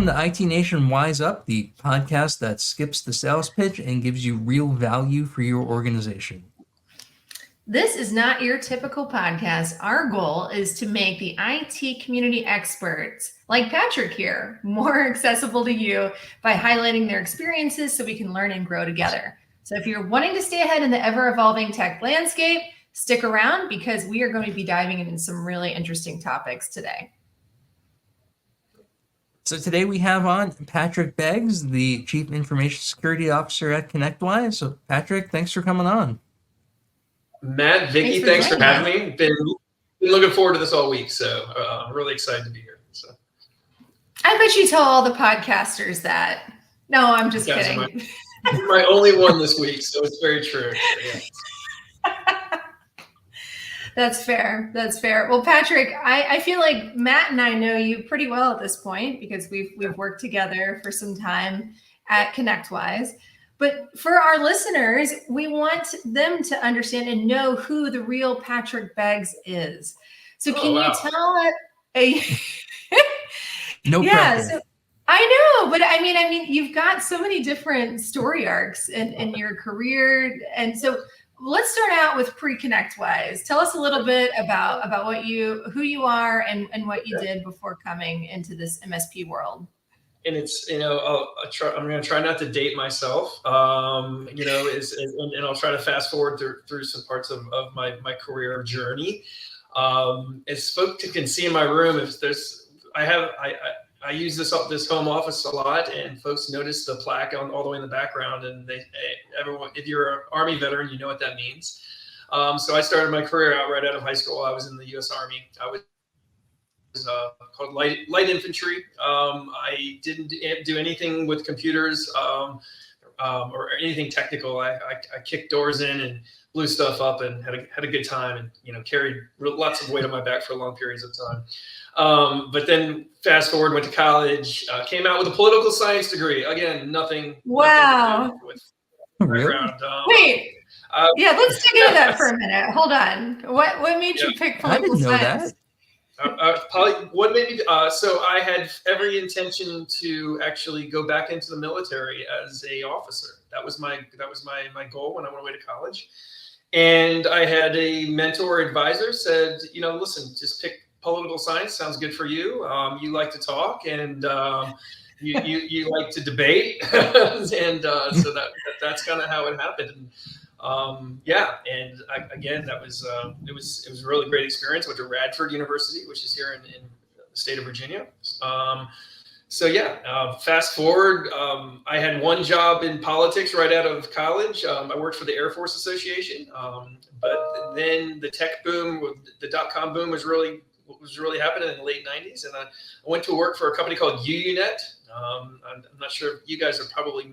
to IT Nation Wise Up, the podcast that skips the sales pitch and gives you real value for your organization. This is not your typical podcast. Our goal is to make the IT community experts like Patrick here more accessible to you by highlighting their experiences so we can learn and grow together. So if you're wanting to stay ahead in the ever-evolving tech landscape, stick around because we are going to be diving into some really interesting topics today. So today we have on Patrick Beggs, the Chief Information Security Officer at ConnectWise. So Patrick, thanks for coming on. Matt, Vicky, thanks for having me. Been looking forward to this all week, so I'm really excited to be here. So, I bet you tell all the podcasters that. No, I'm just kidding. My only one this week, so it's very true. Yeah. That's fair. That's fair. Well, Patrick, I feel like Matt and I know you pretty well at this point because we've worked together for some time at ConnectWise. But for our listeners, we want them to understand and know who the real Patrick Beggs is. So can you tell No yeah, so, I know, but I mean, you've got so many different story arcs in your career. And so let's start out with pre-ConnectWise. Tell us a little bit about who you are and what you did before coming into this MSP world. And it's, I'm going to try not to date myself, and I'll try to fast forward through some parts of my career journey. As folks can see in my room, I use this home office a lot, and folks notice the plaque all the way in the background, and everyone, if you're an Army veteran, you know what that means. So I started my career out right out of high school. I was in the U.S. Army. I was called light infantry. I didn't do anything with computers or anything technical. I kicked doors in and blew stuff up and had a good time, and carried lots of weight on my back for long periods of time. But then fast forward, went to college, came out with a political science degree. Again, nothing. Wow. Nothing with background. Wait. Yeah, let's dig into that for a minute. Hold on. What made you pick political science? I didn't know that. What made me? So I had every intention to actually go back into the military as a officer. That was my goal when I went away to college. And I had a mentor advisor said, listen, just pick political science. Sounds good for you. You like to talk and you like to debate, and so that's kind of how it happened. That was it was a really great experience. Went to Radford University, which is here in the state of Virginia. Fast forward, I had one job in politics right out of college. I worked for the Air Force Association, but then the tech boom, the .com boom was really happening in the late 90s, and I went to work for a company called UUNet. I'm not sure, you guys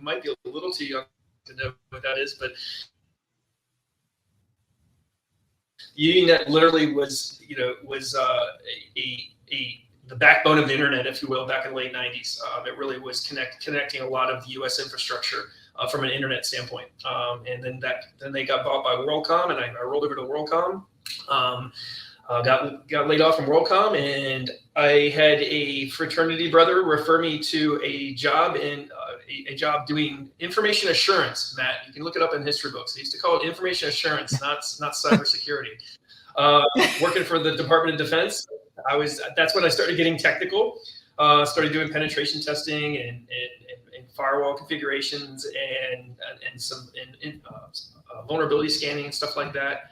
might be a little too young to know what that is, but UUNet literally was the backbone of the internet, if you will, back in the late 90s. It really was connecting a lot of the U.S. infrastructure from an internet standpoint. And then they got bought by WorldCom, and I rolled over to WorldCom. Got laid off from WorldCom, and I had a fraternity brother refer me to a job doing information assurance. Matt, you can look it up in history books. They used to call it information assurance, not cybersecurity. Working for the Department of Defense, that's when I started getting technical. Started doing penetration testing and firewall configurations and some vulnerability scanning and stuff like that.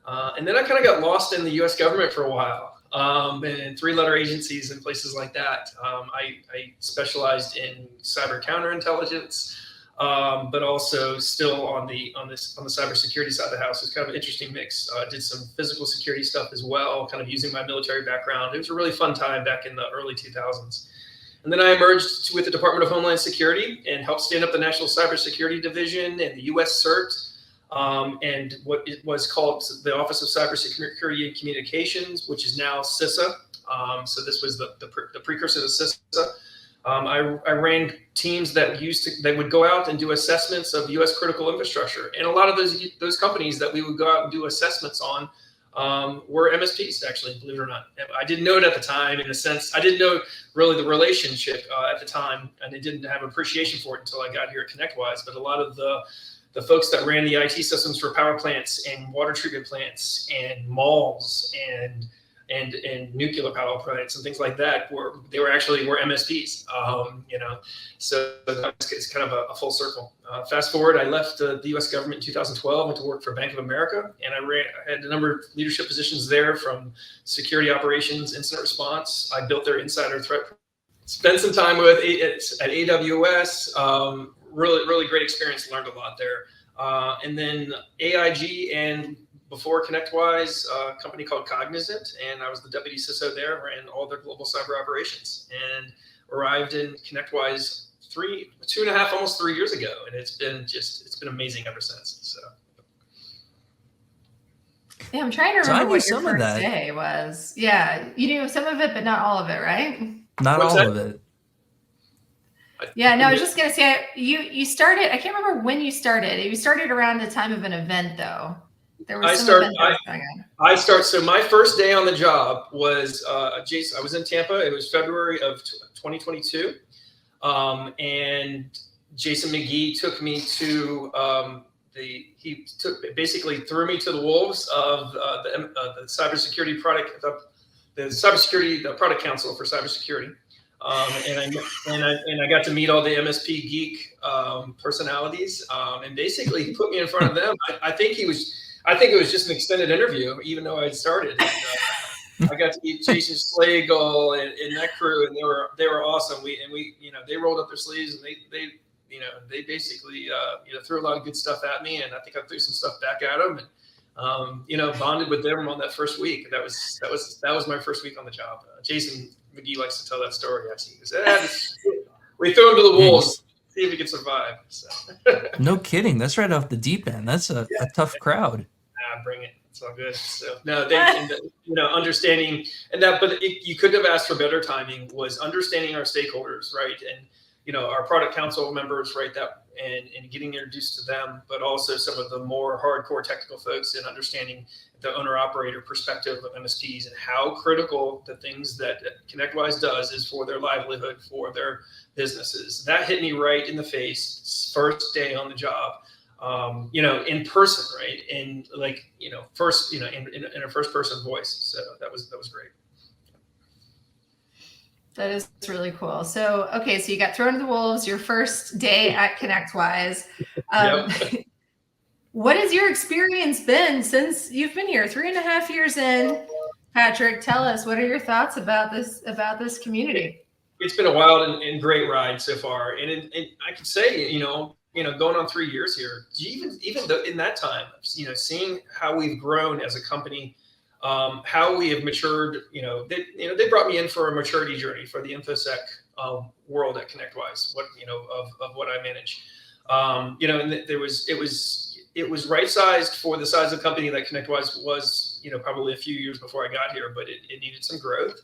And then I kind of got lost in the U.S. government for a while, and three-letter agencies and places like that. I specialized in cyber counterintelligence, but also still on the cybersecurity side of the house. It's kind of an interesting mix. Did some physical security stuff as well, kind of using my military background. It was a really fun time back in the early 2000s. And then I emerged with the Department of Homeland Security and helped stand up the National Cybersecurity Division and the U.S. CERT. And what it was called the Office of Cybersecurity and Communications, which is now CISO. So this was the precursor to CISO. I ran teams that would go out and do assessments of U.S. critical infrastructure, and a lot of those companies that we would go out and do assessments on were MSPs, actually, believe it or not. I didn't know it at the time, in a sense. I didn't know really the relationship at the time, and I didn't have appreciation for it until I got here at ConnectWise. But a lot of the folks that ran the IT systems for power plants and water treatment plants and malls and nuclear power plants and things like that were MSPs. So it's kind of a full circle. Fast forward, I left the U.S. government in 2012, went to work for Bank of America, and I had a number of leadership positions there, from security operations, incident response. I built their insider threat. Spent some time at AWS. Really great experience. Learned a lot there. And then AIG, and before ConnectWise, a company called Cognizant, and I was the deputy CISO there, ran all their global cyber operations, and arrived in ConnectWise 2.5, almost 3 years ago, and it's been amazing ever since. So. Yeah, I'm trying to remember what your first day was. Yeah, you knew some of it, but not all of it, right? Not all of it. Yeah, no, I was just gonna say you started. I can't remember when you started. You started around the time of an event, though. There was some event going on. So my first day on the job was Jason. I was in Tampa. It was February of 2022, and Jason McGee took me to basically threw me to the wolves of the cybersecurity product, the product council for cybersecurity. And I got to meet all the MSP geek personalities, and basically he put me in front of them. I think it was just an extended interview, even though I'd started. I got to meet Jason Slagle and that crew, and they were awesome. They rolled up their sleeves, and they basically threw a lot of good stuff at me, and I think I threw some stuff back at them, and bonded with them on that first week. That was my first week on the job. Jason McGee likes to tell that story. He says, we threw him to the wolves, see if he can survive. So. No kidding. That's right off the deep end. That's a tough crowd. Bring it. It's all good. So no, understanding and that, but you couldn't have asked for better timing. Was understanding our stakeholders, right, and our product council members, right, that and getting introduced to them, but also some of the more hardcore technical folks, and understanding the owner-operator perspective of MSPs and how critical the things that ConnectWise does is for their livelihood, for their businesses. That hit me right in the face, first day on the job, in person, right? And first, in a first-person voice. So that was great. That is really cool. So, okay, so you got thrown to the wolves your first day at ConnectWise. Yep. What has your experience been since you've been here? 3.5 years in, Patrick, tell us, what are your thoughts about this community? It's been a wild and great ride so far. And I could say, going on 3 years here, even though in that time, seeing how we've grown as a company, how we have matured, they brought me in for a maturity journey for the InfoSec world at ConnectWise, of what I manage. And it was right sized for the size of the company that ConnectWise was, probably a few years before I got here, but it needed some growth.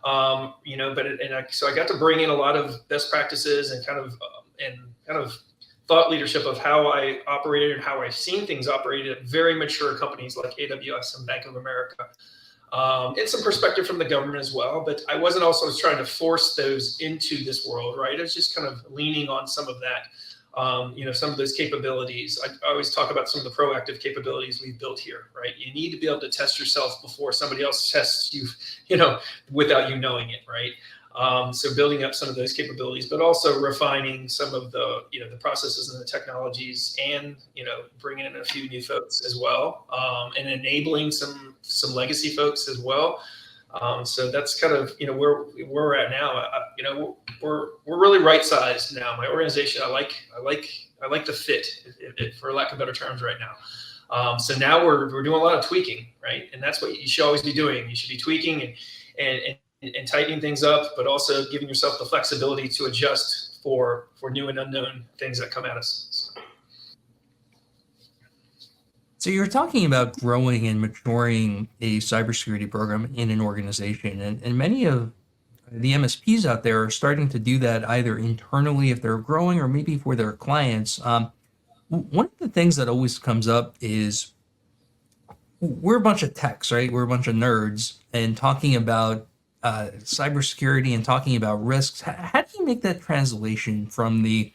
So I got to bring in a lot of best practices and kind of thought leadership of how I operated and how I've seen things operated at very mature companies like AWS and Bank of America, and some perspective from the government as well. But I wasn't also trying to force those into this world, right? I was just kind of leaning on some of that, some of those capabilities. I always talk about some of the proactive capabilities we've built here, right? You need to be able to test yourself before somebody else tests you, without you knowing it, right? So building up some of those capabilities, but also refining some of the, the processes and the technologies, and, bringing in a few new folks as well, and enabling some legacy folks as well. So that's kind of, where we're at now. We're really right sized now. My organization, I like the fit, for lack of better terms, right now. So now we're doing a lot of tweaking, right? And that's what you should always be doing. You should be tweaking and tightening things up, but also giving yourself the flexibility to adjust for new and unknown things that come at us. So you're talking about growing and maturing a cybersecurity program in an organization, and many of the MSPs out there are starting to do that either internally if they're growing, or maybe for their clients. One of the things that always comes up is we're a bunch of techs, right? We're a bunch of nerds, and talking about cybersecurity and talking about risks. How do you make that translation from the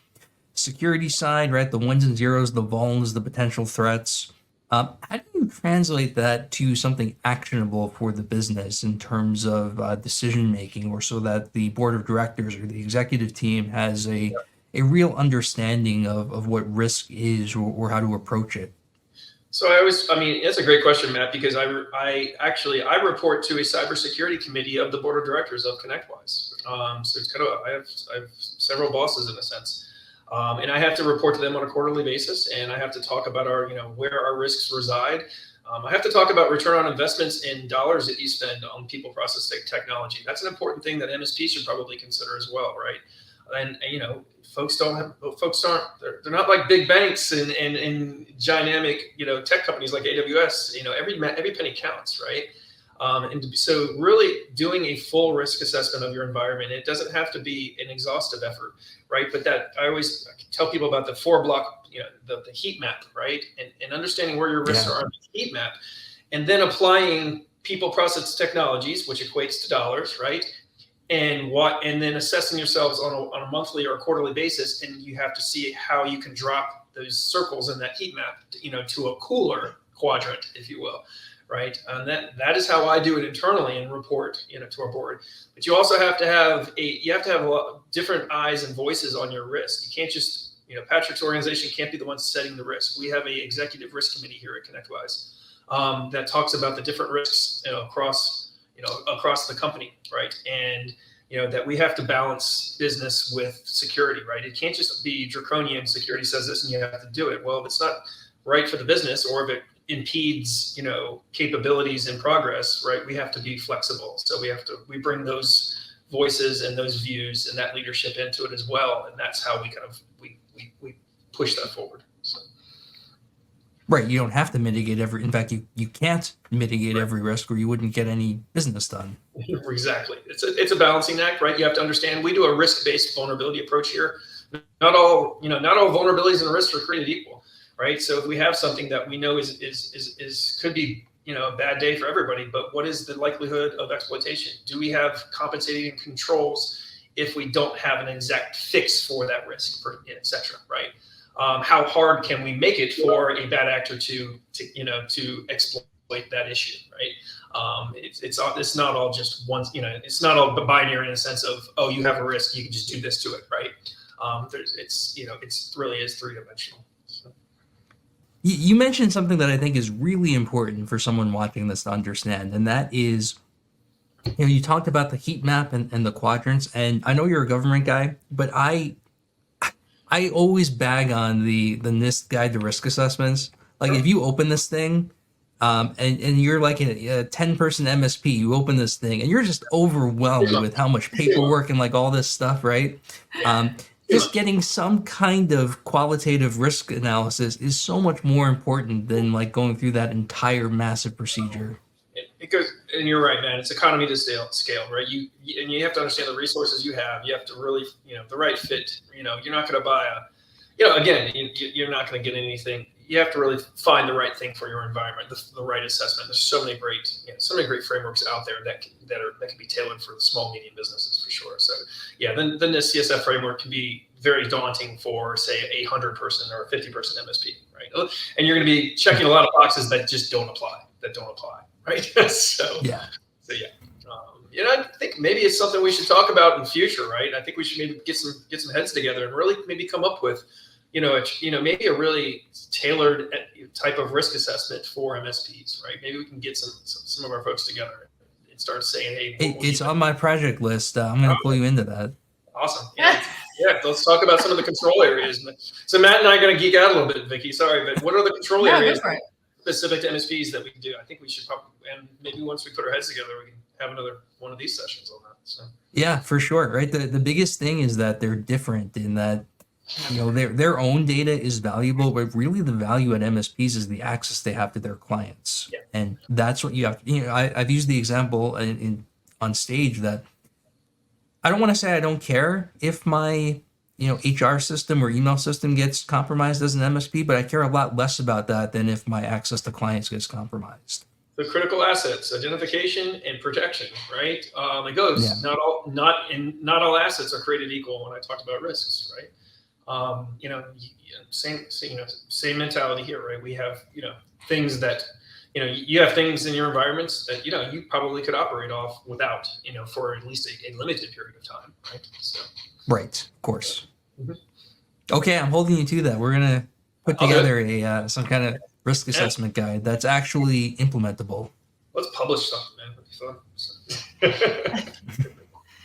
security side, right? The ones and zeros, the vulns, the potential threats. How do you translate that to something actionable for the business in terms of decision making, or so that the board of directors or the executive team has a real understanding of what risk is, or how to approach it? So I mean, it's a great question, Matt, because I report to a cybersecurity committee of the board of directors of ConnectWise. So it's kind of, I have several bosses in a sense. And I have to report to them on a quarterly basis, and I have to talk about where our risks reside. I have to talk about return on investments in dollars that you spend on people, process, technology. That's an important thing that MSP should probably consider as well, right? And folks aren't, they're not like big banks and dynamic, tech companies like AWS. Every penny counts, right? And so really doing a full risk assessment of your environment, it doesn't have to be an exhaustive effort, right? But that I always tell people about the 4-block, the heat map, right? And understanding where your risks are on the heat map, and then applying people, process, technologies, which equates to dollars, right? And then assessing yourselves on a monthly or quarterly basis, and you have to see how you can drop those circles in that heat map, to a cooler quadrant, if you will, right? And that is how I do it internally and report, to our board. But you also have to have a lot of different eyes and voices on your risk. You can't just, Patrick's organization can't be the ones setting the risk. We have a executive risk committee here at ConnectWise that talks about the different risks, across the company, right? And that we have to balance business with security, right? It can't just be draconian. Security says this, and you have to do it. Well, if it's not right for the business, or if it impedes, capabilities and progress, right? We have to be flexible. So we bring those voices and those views and that leadership into it as well, and that's how we push that forward. So. Right. You don't have to mitigate in fact, you can't mitigate every risk, or you wouldn't get any business done. Exactly. It's a balancing act, right? You have to understand we do a risk-based vulnerability approach here. Not all vulnerabilities and risks are created equal, right? So if we have something that we know is could be, a bad day for everybody, but what is the likelihood of exploitation? Do we have compensating controls if we don't have an exact fix for that risk, et cetera, right? How hard can we make it for a bad actor to exploit that issue, right? It's not all just one, it's not all binary in a sense of, oh, you have a risk, you can just do this to it, right? It's really is three-dimensional. So. You mentioned something that I think is really important for someone watching this to understand, and that is, you talked about the heat map and the quadrants, and I know you're a government guy, but I always bag on the NIST guide to risk assessments. Like, if you open this thing, and you're like a 10-person MSP, you open this thing and you're just overwhelmed with how much paperwork and like all this stuff, right? Just getting some kind of qualitative risk analysis is so much more important than like going through that entire massive procedure. It goes, and you're right, man. It's economy to scale, right? You have to understand the resources you have. You have to really, the right fit. You're not going to buy again, you're not going to get anything. You have to really find the right thing for your environment, the right assessment. There's so many great frameworks out there that can be tailored for the small, medium businesses for sure. So yeah, then the CSF framework can be very daunting for, say, a 100-person or a 50-person MSP, right? And you're going to be checking a lot of boxes that just don't apply. Right. So yeah. I think maybe it's something we should talk about in future, right? I think we should maybe get some heads together and really maybe come up with, maybe a really tailored type of risk assessment for MSPs, right? Maybe we can get some of our folks together and start saying, hey, it's on my project list. I'm going to pull you into that. Awesome. Yeah, let's talk about some of the control areas. So Matt and I are going to geek out a little bit, Vicky. Sorry, but what are the control areas specific to MSPs that we can do? I think we should probably, and maybe once we put our heads together, we can have another one of these sessions on that. So. Yeah, for sure. Right. The biggest thing is that they're different in that, their own data is valuable, but really the value at MSPs is the access they have to their clients. Yeah. And that's what you have to, I've used the example on stage that I don't want to say I don't care if my HR system or email system gets compromised as an MSP, but I care a lot less about that than if my access to clients gets compromised. The critical assets, identification and protection, right? It goes, Yeah. not all assets are created equal when I talked about risks, right? Same mentality here, right? We have, things that, you have things in your environments that, you probably could operate off without, for at least a limited period of time, right? So. Right, of course. Mhm. Okay, I'm holding you to that. We're gonna put Okay. together some kind of risk assessment guide that's actually implementable. Let's publish something, man. That'd be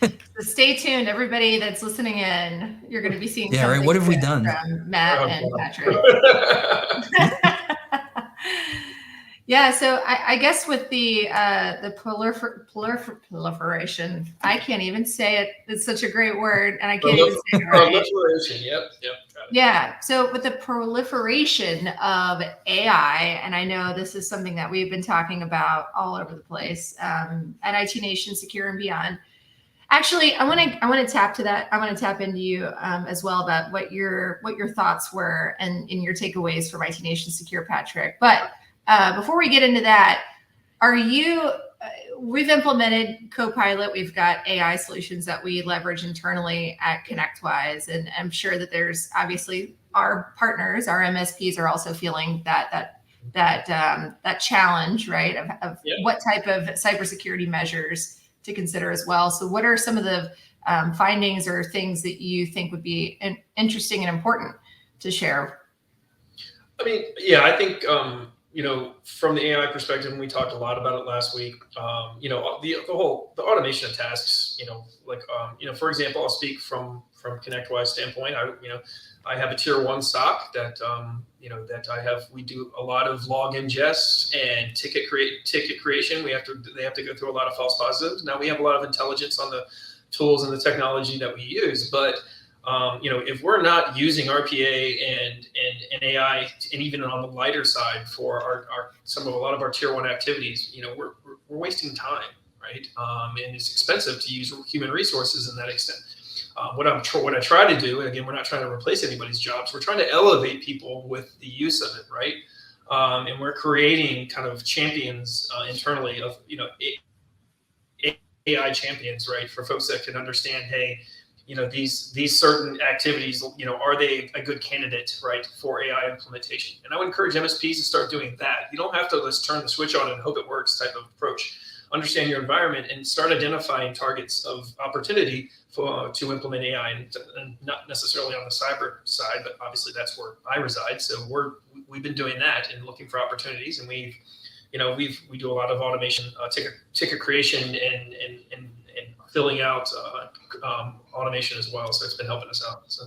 fun. So stay tuned, everybody that's listening in. You're going to be seeing. Yeah, right. What have we done from Matt and God. Patrick? Yeah, so I guess with the proliferation, I can't even say it. It's such a great word, and I can't even say it right. Proliferation, yep. Yeah, so with the proliferation of AI, and I know this is something that we've been talking about all over the place at IT Nation Secure and beyond. Actually, I want to tap to that. I want to tap into you as well about what your thoughts were and in your takeaways from IT Nation Secure, Patrick. But before we get into that, we've implemented Copilot. We've got AI solutions that we leverage internally at ConnectWise. And I'm sure that there's obviously our partners, our MSPs are also feeling that challenge, right? Of what type of cybersecurity measures to consider as well. So what are some of the findings or things that you think would be interesting and important to share? I mean, yeah, I think, from the AI perspective, and we talked a lot about it last week, the automation of tasks, for example, I'll speak from ConnectWise standpoint. I have a tier 1 SOC that we do a lot of log ingests and ticket creation. They have to go through a lot of false positives. Now we have a lot of intelligence on the tools and the technology that we use, but if we're not using RPA and AI, and even on the lighter side for a lot of our tier 1 activities, we're wasting time, right? And it's expensive to use human resources in that extent. What I try to do, and again, we're not trying to replace anybody's jobs. We're trying to elevate people with the use of it, right? And we're creating kind of champions internally of AI champions, right? For folks that can understand, hey, these certain activities, are they a good candidate, right, for AI implementation? And I would encourage MSPs to start doing that. You don't have to just turn the switch on and hope it works type of approach. Understand your environment and start identifying targets of opportunity to implement AI, and not necessarily on the cyber side, but obviously that's where I reside. So we've been doing that and looking for opportunities, and we do a lot of automation, ticket creation, and filling out automation as well. So it's been helping us out. So.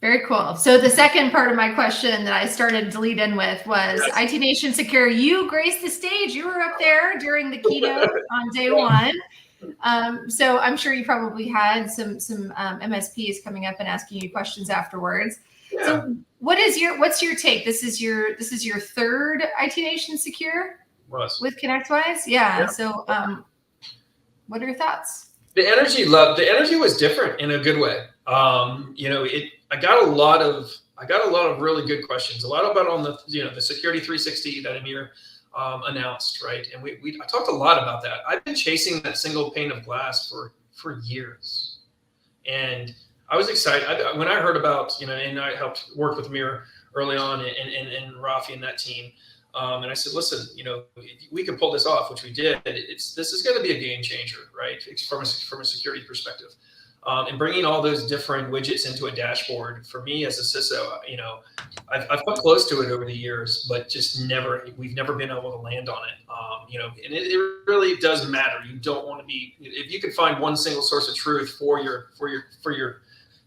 Very cool. So the second part of my question that I started to lead in with was IT Nation Secure. You graced the stage. You were up there during the keynote on day one. So I'm sure you probably had some MSPs coming up and asking you questions afterwards. Yeah. So what's your take? This is your third IT Nation Secure with ConnectWise? Yeah. So what are your thoughts? The energy was different in a good way. I got a lot of really good questions. A lot about on the the Security 360 that Amir announced, right? And I talked a lot about that. I've been chasing that single pane of glass for years, and I was excited when I heard about and I helped work with Amir early on and Rafi and that team. And I said, listen, if we can pull this off, which we did. This is going to be a game changer, right? From a security perspective. And bringing all those different widgets into a dashboard for me as a CISO, I've come close to it over the years, but we've never been able to land on it. And it really does matter. You don't want to be, if you can find one single source of truth for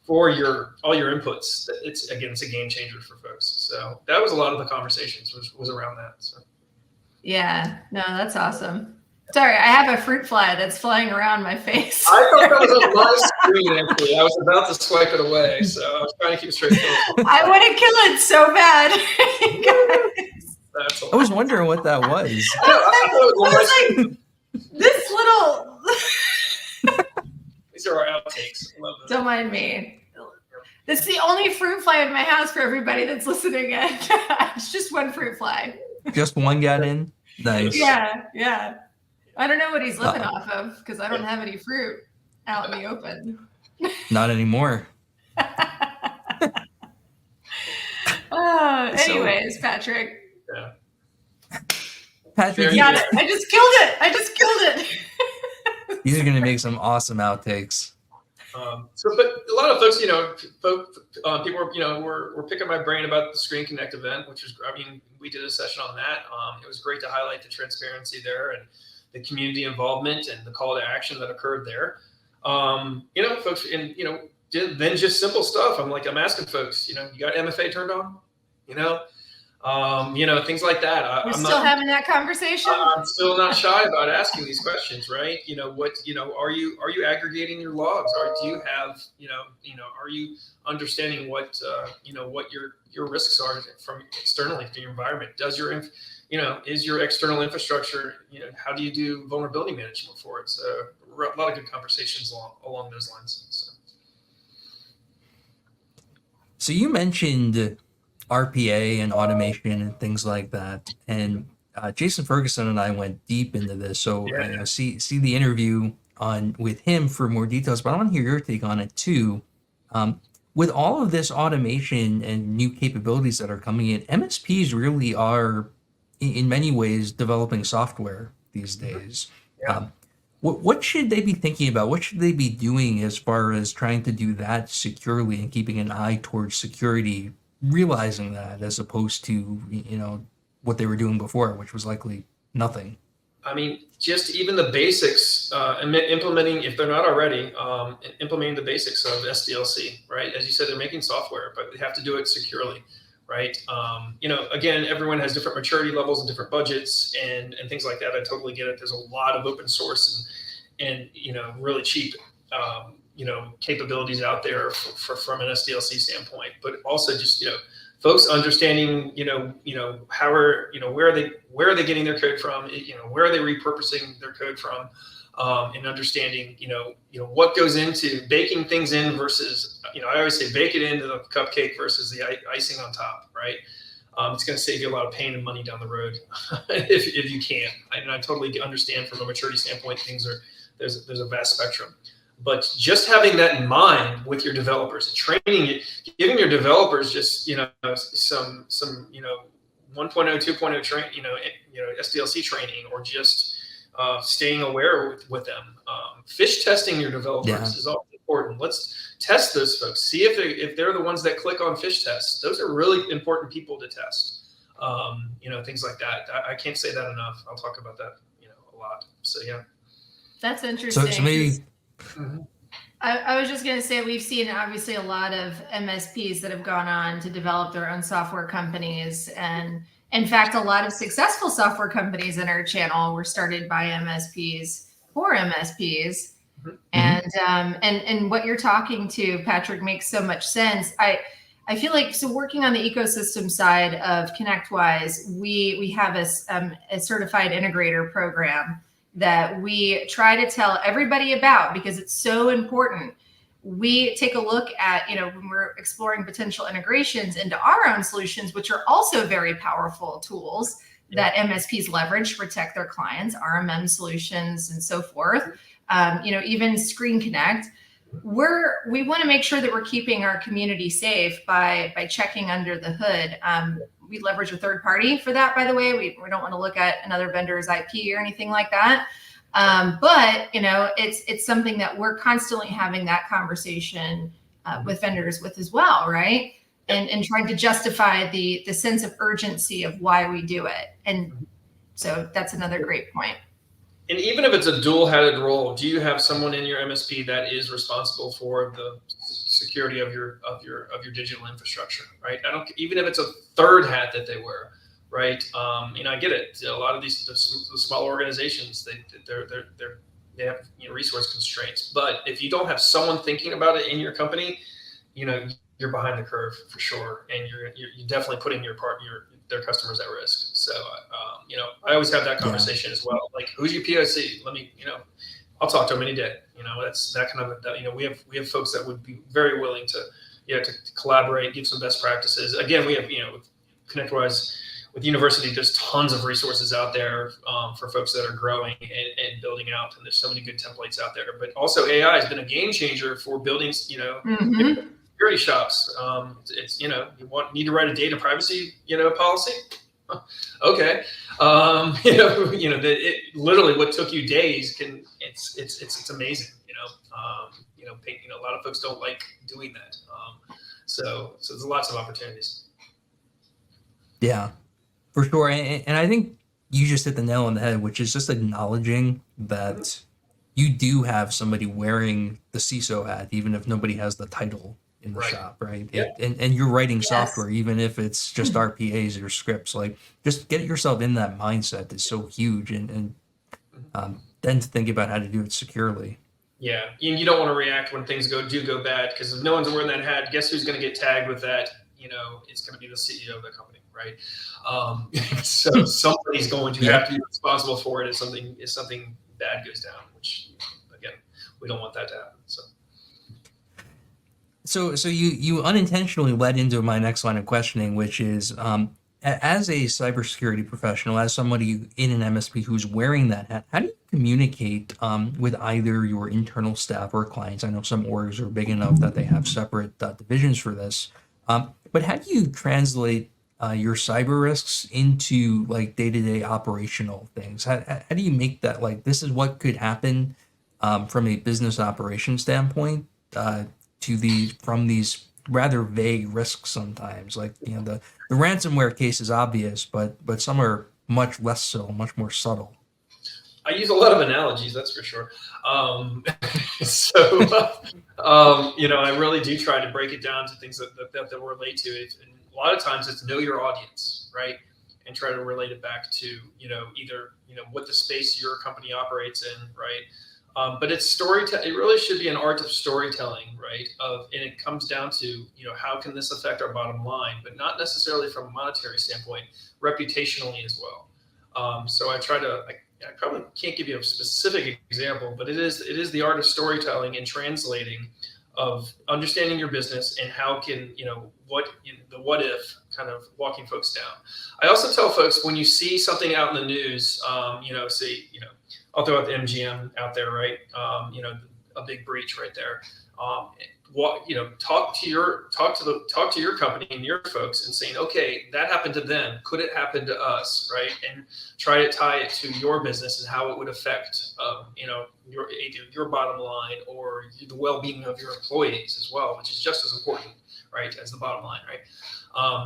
all your inputs, it's a game changer for folks. So that was a lot of the conversations was around that. So. Yeah, no, that's awesome. Sorry, I have a fruit fly that's flying around my face. I thought that was on my screen, actually. I was about to swipe it away, so I was trying to keep straight. I want to kill it so bad. I was wondering what that was. I was like, this little... These are our outtakes. outtakes. I love those. Don't mind me. This is the only fruit fly in my house for everybody that's listening in. It's just one fruit fly. Just one got in? Nice. Yeah. I don't know what he's living off of because I don't have any fruit out in the open. Not anymore. Anyways, Patrick. Yeah. Patrick, You got it. I just killed it. these are going to make some awesome outtakes. But a lot of folks, people were picking my brain about the Screen Connect event, which was, we did a session on that. It was great to highlight the transparency there and the community involvement and the call to action that occurred there. Folks, and then just simple stuff. I'm asking folks, you got MFA turned on, things like that. We're still having that conversation. I'm still not shy about asking these questions, right? Are you aggregating your logs? Or do you have, are you understanding what your risks are from externally to your environment? Does your, is your external infrastructure, how do you do vulnerability management for it? So a lot of good conversations along those lines. So you mentioned RPA and automation and things like that. And Jason Ferguson and I went deep into this. So see the interview with him for more details, but I want to hear your take on it too. With all of this automation and new capabilities that are coming in, MSPs really are in many ways developing software these days. Yeah. What should they be thinking about? What should they be doing as far as trying to do that securely and keeping an eye towards security, realizing that as opposed to, what they were doing before, which was likely nothing? Just even the basics, implementing, if they're not already, implementing the basics of SDLC, right? As you said, they're making software, but they have to do it securely, right? Again, everyone has different maturity levels and different budgets and things like that. I totally get it. There's a lot of open source and really cheap, capabilities out there from an SDLC standpoint, but also just, folks understanding, where are they getting their code from? Where are they repurposing their code from? And understanding, what goes into baking things in versus, I always say bake it into the cupcake versus the icing on top, right? It's going to save you a lot of pain and money down the road if you can. I totally understand from a maturity standpoint, there's a vast spectrum. But just having that in mind with your developers and training, giving your developers just some 1.0, 2.0 train, SDLC training, or just staying aware with them. Fish testing your developers is also important. Let's test those folks. See if they're the ones that click on fish tests. Those are really important people to test. Things like that. I can't say that enough. I'll talk about that a lot. So yeah. That's interesting. So maybe. Mm-hmm. I was just going to say, we've seen obviously a lot of MSPs that have gone on to develop their own software companies. And in fact, a lot of successful software companies in our channel were started by MSPs for MSPs. Mm-hmm. And what you're talking to, Patrick, makes so much sense. I feel like, so working on the ecosystem side of ConnectWise, we have a certified integrator program that we try to tell everybody about because it's so important. We take a look at, when we're exploring potential integrations into our own solutions, which are also very powerful tools that MSPs leverage to protect their clients, RMM solutions and so forth. Even Screen Connect. We want to make sure that we're keeping our community safe by checking under the hood. We leverage a third party for that, by the way. We don't want to look at another vendor's IP or anything like that. But it's something that we're constantly having that conversation with vendors with as well, right? And trying to justify the sense of urgency of why we do it. And so that's another great point. And even if it's a dual-headed role, do you have someone in your MSP that is responsible for the security of your digital infrastructure, right? Even if it's a third hat that they wear, right? I get it. A lot of the small organizations, they have resource constraints. But if you don't have someone thinking about it in your company, you're behind the curve for sure, and you're definitely putting their customers at risk. So I always have that conversation as well. Like, who's your POC? I'll talk to them any day. That's that kind of we have folks that would be very willing to to collaborate, give some best practices. Again, we have with ConnectWise, with university, there's tons of resources out there for folks that are growing and building out, and there's so many good templates out there. But also AI has been a game changer for building security shops. It's need to write a data privacy policy. Okay, it literally what took you days it's amazing. A lot of folks don't like doing that. So there's lots of opportunities. Yeah, for sure. And I think you just hit the nail on the head, which is just acknowledging that you do have somebody wearing the CISO hat, even if nobody has the title in the shop, right? Yeah. And you're writing software, even if it's just RPAs or scripts. Like, just get yourself in that mindset is so huge, and then to think about how to do it securely. Yeah, and you don't want to react when things go bad, because if no one's wearing that hat, guess who's going to get tagged with that? It's going to be the CEO of the company, right? So somebody's going to have to be responsible for it if something bad goes down, which again, we don't want that to happen. So you unintentionally led into my next line of questioning, which is, as a cybersecurity professional, as somebody in an MSP who's wearing that hat, how do you communicate with either your internal staff or clients? I know some orgs are big enough that they have separate divisions for this, but how do you translate your cyber risks into like day-to-day operational things? How do you make that, like, this is what could happen from a business operation standpoint from these rather vague risks sometimes? Like, the ransomware case is obvious, but some are much less so, much more subtle. I use a lot of analogies, that's for sure. I really do try to break it down to things that relate to it. And a lot of times it's know your audience, right? And try to relate it back to, either, what the space your company operates in, right? But it's storytelling. It really should be an art of storytelling, right? And it comes down to, how can this affect our bottom line, but not necessarily from a monetary standpoint, reputationally as well. So I try to, I probably can't give you a specific example, but it is the art of storytelling and translating of understanding your business and how can, what if kind of walking folks down. I also tell folks, when you see something out in the news, I'll throw out the MGM out there, right? A big breach right there. Talk to your company and your folks and saying, okay, that happened to them. Could it happen to us, right? And try to tie it to your business and how it would affect, your bottom line or the well-being of your employees as well, which is just as important, right, as the bottom line, right?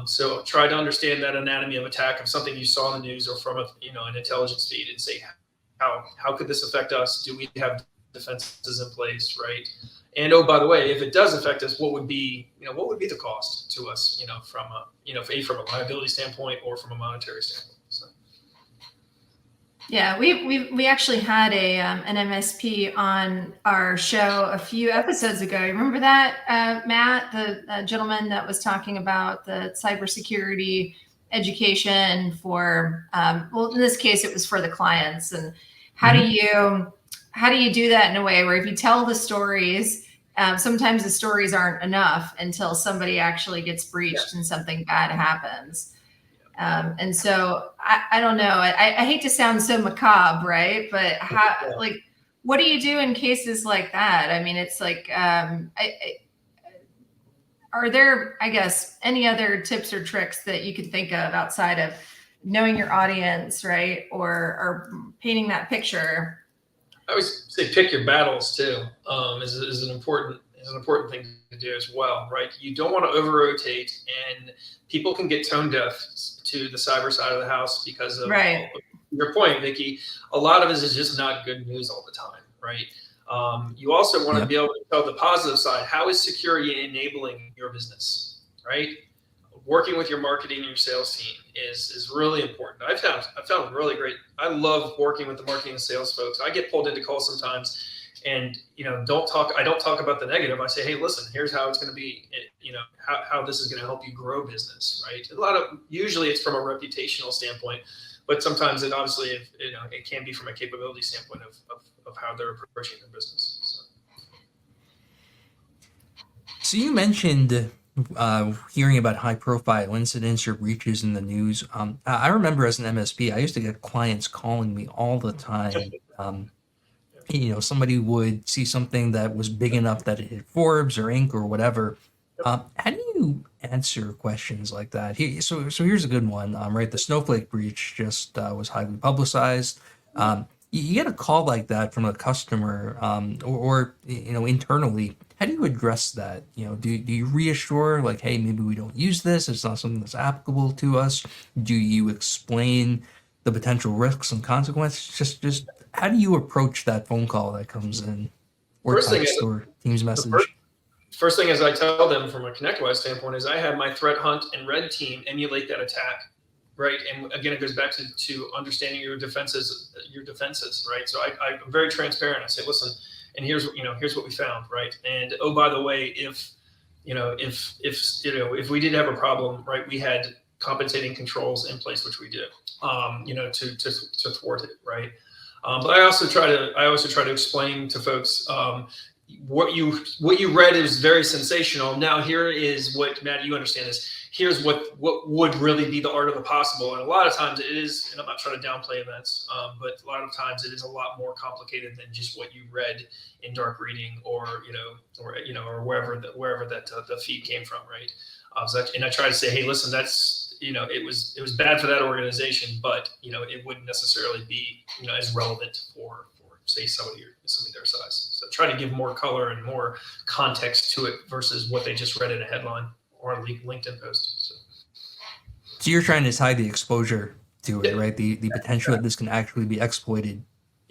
So try to understand that anatomy of attack of something you saw in the news or from an intelligence feed, and say, how could this affect us? Do we have defenses in place, right? And oh, by the way, if it does affect us, what would be the cost to us, from a liability standpoint or from a monetary standpoint? So. Yeah, we actually had an MSP on our show a few episodes ago. You remember that, Matt, the gentleman that was talking about the cybersecurity education for, in this case, it was for the clients. And how do you do that in a way where if you tell the stories, sometimes the stories aren't enough until somebody actually gets breached and something bad happens. And so I don't know. I hate to sound so macabre, right? But what do you do in cases like that? I mean, it's like, are there, I guess, any other tips or tricks that you could think of outside of knowing your audience, right? Or painting that picture? I always say pick your battles too. Is an important thing to do as well, right? You don't want to over rotate, and people can get tone deaf to the cyber side of the house because of your point, Vicki. A lot of it is just not good news all the time, right? You also want to be able to tell the positive side. How is security enabling your business, right? Working with your marketing and your sales team is really important. I've found really great. I love working with the marketing and sales folks. I get pulled into calls sometimes, and I don't talk about the negative. I say, hey, listen, here's how it's going to be. How this is going to help you grow business, right? Usually it's from a reputational standpoint, but sometimes it obviously, it can be from a capability standpoint of how they're approaching their business. So you mentioned hearing about high-profile incidents or breaches in the news. I remember as an MSP, I used to get clients calling me all the time. Somebody would see something that was big enough that it hit Forbes or Inc. or whatever. How do you answer questions like that? So here's a good one, right? The Snowflake breach just was highly publicized. You get a call like that from a customer, or internally. How do you address that? Do you reassure like, hey, maybe we don't use this. It's not something that's applicable to us. Do you explain the potential risks and consequences? Just how do you approach that phone call that comes in, or text or Teams message? First thing is I tell them from a ConnectWise standpoint is I have my threat hunt and red team emulate that attack, right? And again, it goes back to understanding your defenses, right? So I'm very transparent. I say, listen, and here's what we found, right? And oh, by the way, if we did have a problem, right, we had compensating controls in place, which we do, to thwart it, right? But I also try to explain to folks what you read is very sensational. Now here is what, Matt, you understand this. Here's what would really be the art of the possible. And a lot of times it is, and I'm not trying to downplay events, but a lot of times it is a lot more complicated than just what you read in dark reading or wherever that the feed came from, right? And I try to say, hey, listen, that's, it was bad for that organization, but it wouldn't necessarily be as relevant for say somebody their size. So try to give more color and more context to it versus what they just read in a headline or a LinkedIn post. So you're trying to tie the exposure to it, right? The potential that this can actually be exploited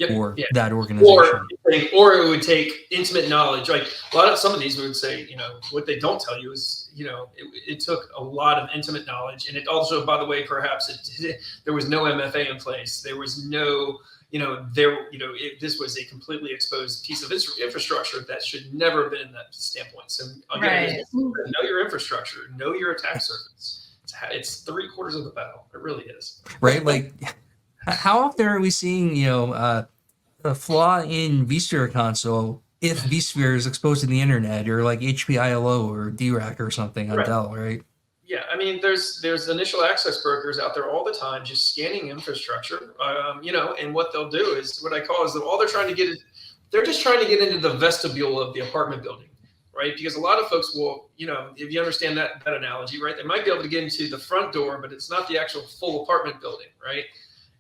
for that organization. Or it would take intimate knowledge. Like some of these would say, what they don't tell you is, it took a lot of intimate knowledge. And it also, by the way, perhaps there was no MFA in place. There was no, this was a completely exposed piece of infrastructure that should never have been in that standpoint. So again, know your infrastructure, know your attack surface. It's 3/4 of the battle. It really is. Right? Like, how often are we seeing, a flaw in vSphere console if vSphere is exposed to the internet, or like HPILO or DRAC or something on Dell, right? Yeah, I mean, there's initial access brokers out there all the time just scanning infrastructure, and what they'll do is what I call is all they're trying to get is they're just trying to get into the vestibule of the apartment building, right? Because a lot of folks will, if you understand that analogy, right, they might be able to get into the front door, but it's not the actual full apartment building, right?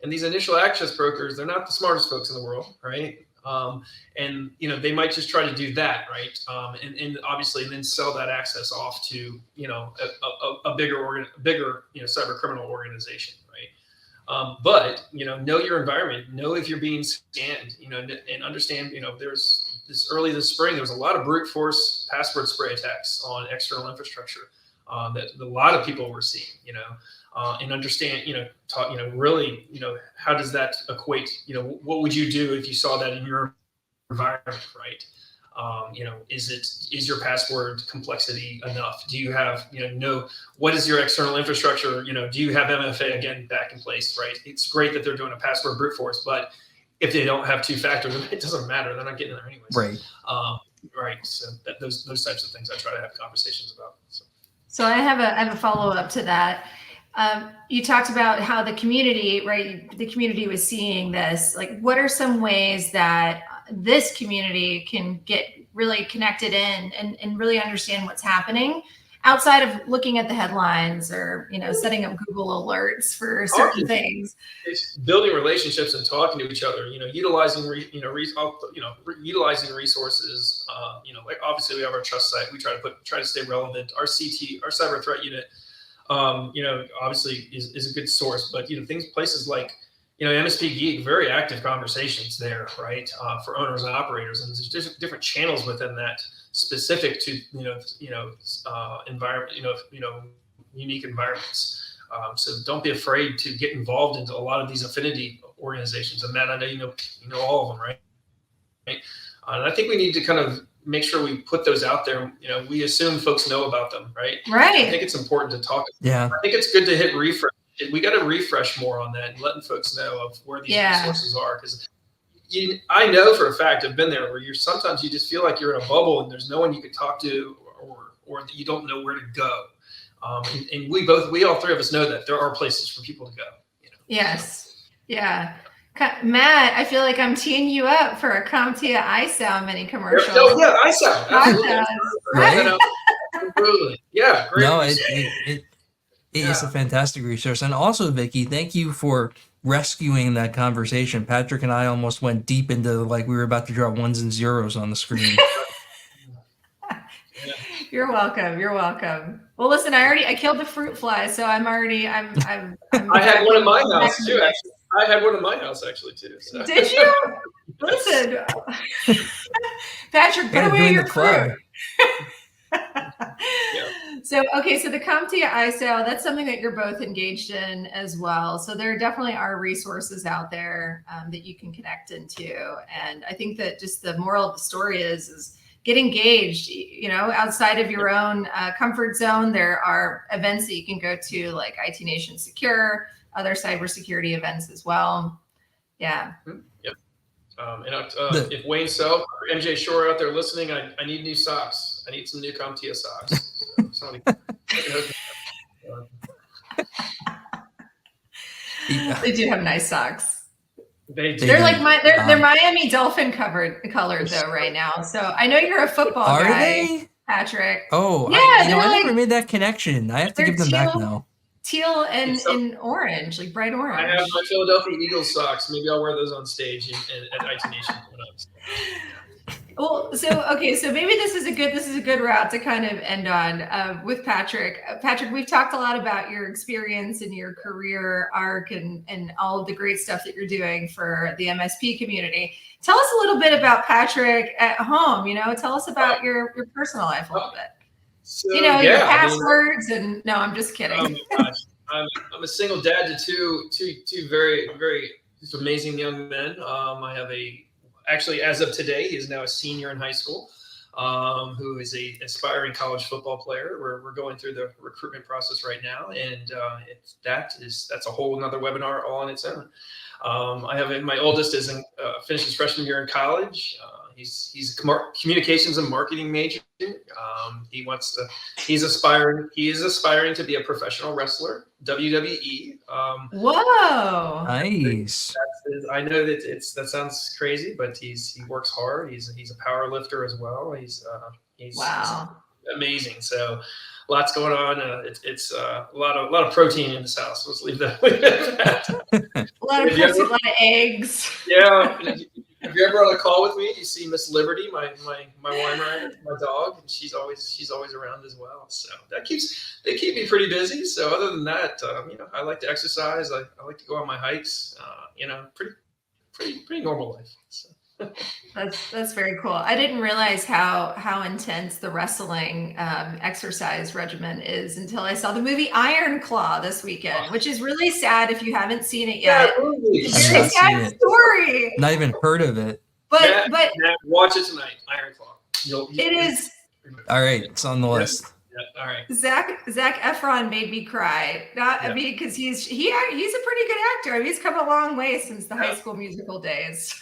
And these initial access brokers, they're not the smartest folks in the world, right? And they might just try to do that, right? And obviously then sell that access off to a bigger cyber criminal organization, right? But know your environment, know if you're being scanned, and understand there's this spring there was a lot of brute force password spray attacks on external infrastructure that a lot of people were seeing, and understand, really, how does that equate? What would you do if you saw that in your environment, right? Is your password complexity enough? Do you have, what is your external infrastructure? Do you have MFA again back in place, right? It's great that they're doing a password brute force, but if they don't have 2 factors, it doesn't matter. They're not getting there anyways. Right. Right. So those types of things I try to have conversations about. So I have a follow-up to that. You talked about how the community, right? The community was seeing this. Like, what are some ways that this community can get really connected in and really understand what's happening outside of looking at the headlines or, setting up Google alerts for certain things? It's building relationships and talking to each other, utilizing resources. Like obviously we have our trust site. We try to stay relevant. Our CT, our cyber threat unit, obviously is a good source, but places like MSP Geek, very active conversations there, right? For owners and operators, and there's different channels within that specific to environment, unique environments. So don't be afraid to get involved into a lot of these affinity organizations. And Matt, I know you know all of them, right? And I think we need to kind of make sure we put those out there. We assume folks know about them, right? Right. I think it's important to talk. Yeah. I think it's good to hit refresh we got to refresh more on that and letting folks know of where these Yeah. resources are, because I know for a fact, I've been there, where sometimes you just feel like you're in a bubble and there's no one you can talk to, or you don't know where to go. And we all three of us know that there are places for people to go. Yes. Yeah. Matt, I feel like I'm teeing you up for a CompTIA ISO mini commercial. Oh, yeah, ISO. Absolutely. Right? Absolutely. Yeah. Great. No, it is a fantastic resource. And also, Vicky, thank you for rescuing that conversation. Patrick and I almost went deep into, like, we were about to draw ones and zeros on the screen. You're welcome. You're welcome. Well, listen, I killed the fruit fly, so I'm I had one in my house too, actually. I had one in my house actually too. So. Did you? Listen, Patrick, put away your fruit. So, okay, so the CompTIA ISO, that's something that you're both engaged in as well. So there definitely are resources out there that you can connect into. And I think that just the moral of the story is get engaged, outside of your own comfort zone. There are events that you can go to, like IT Nation Secure, other cybersecurity events as well. Yeah. Yep. If Wayne Self or MJ Shore out there listening, I need new socks. I need some new CompTIA socks. They do have nice socks. They're like they're Miami Dolphin colored though right now. So I know you're a football guy. Are they? Patrick? Oh, yeah, I never made that connection. I have to give them back now. Teal and orange, like bright orange. I have my Philadelphia Eagles socks. Maybe I'll wear those on stage at IT Nation. Well, so maybe this is a good route to kind of end on with Patrick. Patrick, we've talked a lot about your experience and your career arc and all of the great stuff that you're doing for the MSP community. Tell us a little bit about Patrick at home. Tell us about your personal life a little bit. So, your passwords no, I'm just kidding. Oh my gosh. I'm a single dad to two very, very just amazing young men. I have actually, as of today, he is now a senior in high school, who is a aspiring college football player. We're going through the recruitment process right now, and that's a whole another webinar all on its own. I have my oldest finished his freshman year in college. He's a communications and marketing major. He is aspiring to be a professional wrestler, WWE. Whoa! Nice. I know that sounds crazy, but he works hard. He's a power lifter as well. He's wow. He's amazing. So lots going on. It's a lot of protein in this house. Let's leave that. A lot of protein, a lot of eggs. Yeah. If you're ever on a call with me, you see Miss Liberty, my Weimaraner, my dog, and she's always around as well. So they keep me pretty busy. So other than that, I like to exercise. I like to go on my hikes. Pretty normal life. So. That's very cool. I didn't realize how intense the wrestling exercise regimen is until I saw the movie Iron Claw this weekend, which is really sad if you haven't seen it yet. Yeah, really. It's a very sad story. Not even heard of it. But Matt, watch it tonight. Iron Claw. It is. All right, it's on the list. Yeah, all right. Zac Efron made me cry. Because he's a pretty good actor. I mean, he's come a long way since the High School Musical days.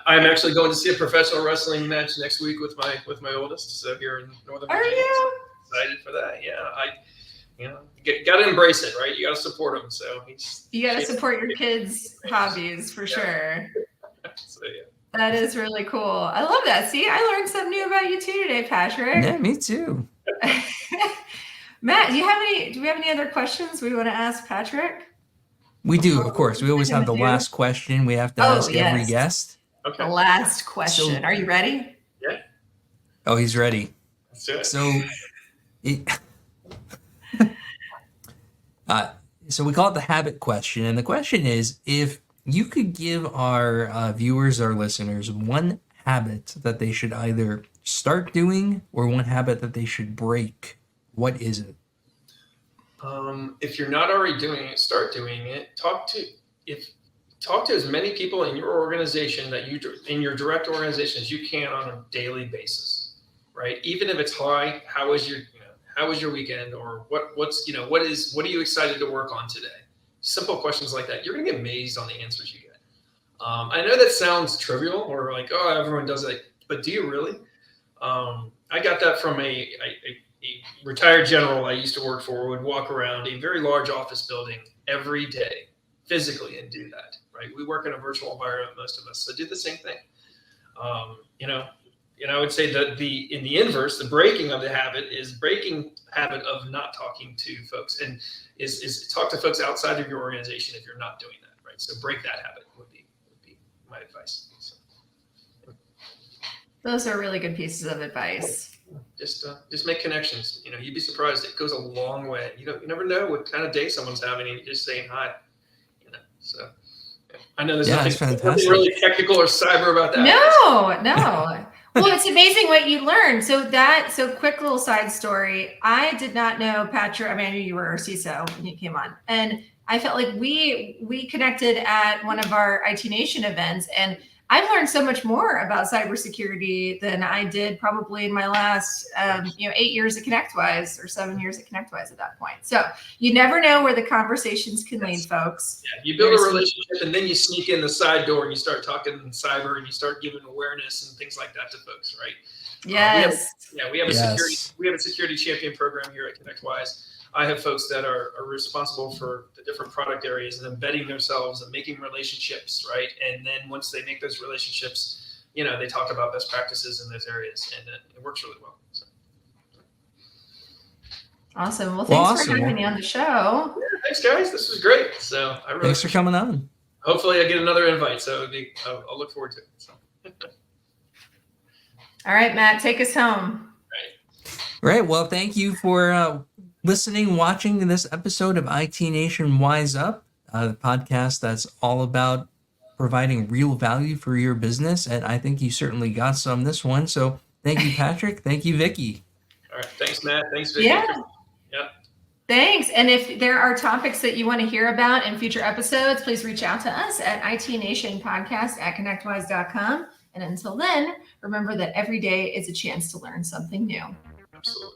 I'm actually going to see a professional wrestling match next week with my oldest. So here in Northern Virginia. Are you excited for that? Yeah, got to embrace it, right? You got to support him. So you got to support your kids' hobbies for sure. So yeah. That is really cool. I love that. See, I learned something new about you too today, Patrick. Yeah, me too. Matt, do we have any other questions we want to ask Patrick? We do, of course. We always have the last question we have to ask every guest. Okay. The last question. Are you ready? Yeah. Oh, he's ready. Let's do it. So we call it the habit question. And the question is, if you could give our viewers, our listeners, one habit that they should either start doing or one habit that they should break, what is it? If you're not already doing it, start doing it. Talk to as many people in your organization in your direct organization as you can on a daily basis, right? Even if it's how was your weekend, or what are you excited to work on today? simple questions like that, you're going to get amazed on the answers you get. I know that sounds trivial or like, oh, everyone does it, but do you really? I got that from a retired general I used to work for, would walk around a very large office building every day physically and do that, right? We work in a virtual environment, most of us, so do the same thing. I would say that in the inverse, the breaking of the habit is breaking habit of not talking to folks, and is talk to folks outside of your organization if you're not doing that, right? So break that habit would be my advice. So, those are really good pieces of advice. Just make connections. You'd be surprised. It goes a long way. You never know what kind of day someone's having, and you're just saying hi. So I know there's nothing really technical or cyber about that. No. Well, it's amazing what you learn. So quick little side story. I did not know, Patrick. I knew you were our CISO when you came on, and I felt like we connected at one of our IT Nation events, and I've learned so much more about cybersecurity than I did probably in my last 8 years at ConnectWise, or 7 years at ConnectWise at that point. So you never know where the conversations can lead, folks. Yeah, you build a relationship, and then you sneak in the side door and you start talking cyber, and you start giving awareness and things like that to folks, right? Yes. We have a security champion program here at ConnectWise. I have folks that are responsible for the different product areas and embedding themselves and making relationships, right? And then once they make those relationships, they talk about best practices in those areas, and it works really well. So. Awesome. Well, thanks for having me on the show. Yeah, thanks, guys. This was great. So thanks for coming on. Hopefully, I get another invite. So I'll look forward to it. So. All right, Matt, take us home. Right. Well, thank you for listening, watching this episode of IT Nation Wise Up, the podcast that's all about providing real value for your business. And I think you certainly got some this one. So thank you, Patrick. Thank you, Vicki. All right. Thanks, Matt. Thanks, Vicki. Yeah. Thanks. And if there are topics that you want to hear about in future episodes, please reach out to us at itnationpodcast@connectwise.com. And until then, remember that every day is a chance to learn something new. Absolutely.